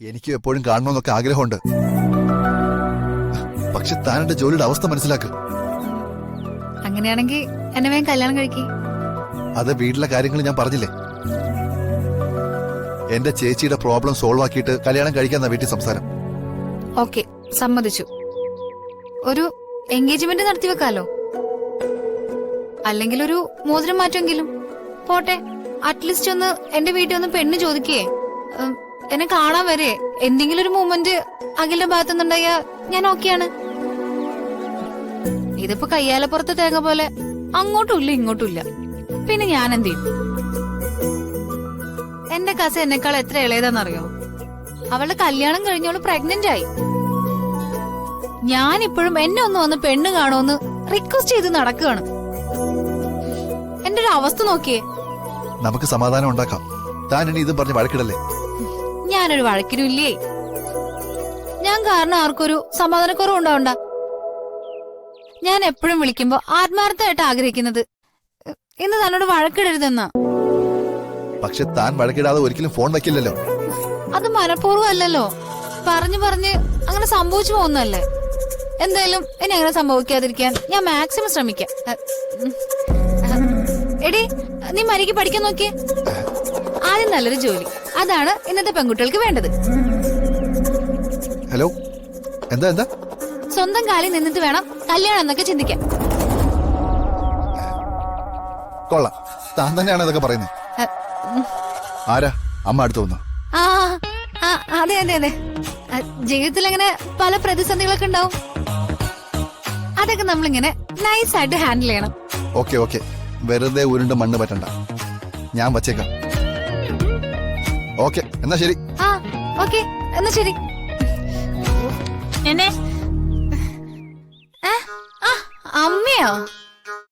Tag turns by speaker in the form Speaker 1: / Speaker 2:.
Speaker 1: എനിക്ക് എപ്പോഴും കാണണമെന്നൊക്കെ ആഗ്രഹമുണ്ട്. പക്ഷെ താൻ എന്റെ ജോലിയുടെ അവസ്ഥ മനസ്സിലാക്ക്.
Speaker 2: അങ്ങനെയാണെങ്കിൽ എന്നെ വേഗം കല്യാണം കഴിക്കേ.
Speaker 1: അത് വീട്ടിലെ കാര്യങ്ങൾ ഞാൻ പറഞ്ഞില്ലേ. എന്റെ ചേച്ചിയുടെ പ്രോബ്ലം സോൾവ് ആക്കിയിട്ട് കല്യാണം കഴിക്കാന്ന വീട്ടിൽ സംസാരം.
Speaker 2: ഓക്കെ, സമ്മതിച്ചു. ഒരു എൻഗേജ്മെന്റ് നടത്തി വെക്കാലോ. അല്ലെങ്കിൽ ഒരു മോതിരം മാറ്റമെങ്കിലും പോട്ടെ. അറ്റ്ലീസ്റ്റ് ഒന്ന് എന്റെ വീട്ടിൽ ഒന്ന് പെണ്ണ് ചോദിക്കേ. എന്നെ കാണാൻ വരെ എന്തെങ്കിലും ഒരു മൂവ്മെന്റ് അഖിലിന്റെ ഭാഗത്തുനിന്നുണ്ടായ ഞാൻ ഓക്കെയാണ്. ഇതിപ്പോ കയ്യാലപ്പുറത്ത് തേങ്ങ പോലെ അങ്ങോട്ടും ഇല്ല ഇങ്ങോട്ടും ഇല്ല. പിന്നെ ഞാൻ എന്ത് ചെയ്യും? എന്റെ കസ എന്നെക്കാൾ എത്ര ഇളയതാന്നറിയോ? അവളുടെ കല്യാണം കഴിഞ്ഞോള് പ്രഗ്നന്റ് ആയി. ഞാനിപ്പോഴും എന്നെ ഒന്ന് വന്ന് പെണ്ണ് കാണുമെന്ന് റിക്വസ്റ്റ് ചെയ്ത് നടക്കുകയാണ്. എന്റെ ഒരു അവസ്ഥ നോക്കിയേ.
Speaker 1: നമുക്ക് സമാധാനം ഉണ്ടാക്കാം. താൻ ഇനി ഇതും പറഞ്ഞ് വഴക്കിടല്ലേ.
Speaker 2: ഞാനൊരു വഴക്കിനുമില്ലേ. ഞാൻ കാരണം ആർക്കൊരു സമാധാനക്കുറവ് ഉണ്ടാവണ്ട. ഞാൻ എപ്പോഴും വിളിക്കുമ്പോ ആത്മാർത്ഥമായിട്ട് ആഗ്രഹിക്കുന്നത് ഇന്ന് തന്നോട് വഴക്കിടരുതെന്നാ.
Speaker 1: പക്ഷെ താൻ വഴക്കിടാതെ ഒരിക്കലും ഫോൺ വയ്ക്കില്ലല്ലോ.
Speaker 2: അത് മനഃപൂർവ്വം അല്ലല്ലോ. പറഞ്ഞു പറഞ്ഞ് അങ്ങനെ സംഭവിച്ചു പോകുന്നല്ലേ. എന്തായാലും ഇനി അങ്ങനെ സംഭവിക്കാതിരിക്കാൻ ഞാൻ മാക്സിമം ശ്രമിക്കാം. എടി, നീ മരിക്ക് പഠിക്കാൻ നോക്കിയേ. ആദ്യം നല്ലൊരു ജോലി, അതാണ് ഇന്നത്തെ പെൺകുട്ടികൾക്ക് വേണ്ടത്.
Speaker 1: ഹലോ, എന്താ എന്താ?
Speaker 2: സ്വന്തം കാലിൽ നിന്നിട്ട് വേണം കല്യാണം എന്നൊക്കെ ചിന്തിക്കാൻ.
Speaker 1: കൊള്ളാം, താൻ തന്നെയാണ് ഇതൊക്കെ പറയുന്നത്. ആരാ അമ്മ അടുത്ത് വന്നു?
Speaker 2: അതെ അതെ അതെ. ജീവിതത്തിൽ അങ്ങനെ പല പ്രതിസന്ധികളൊക്കെ ഉണ്ടാവും. അതൊക്കെ നമ്മളിങ്ങനെ നൈസായിട്ട് ഹാൻഡിൽ ചെയ്യണം.
Speaker 1: ഓക്കെ ഓക്കെ, വെറുതെ ഉരുണ്ട് മണ്ണ് പറ്റണ്ട. ഞാൻ വച്ചേക്കാം. ഓക്കെ, എന്നാ ശരി.
Speaker 2: ഓക്കെ, എന്നാ ശരി. എന്നെ അമ്മയോ?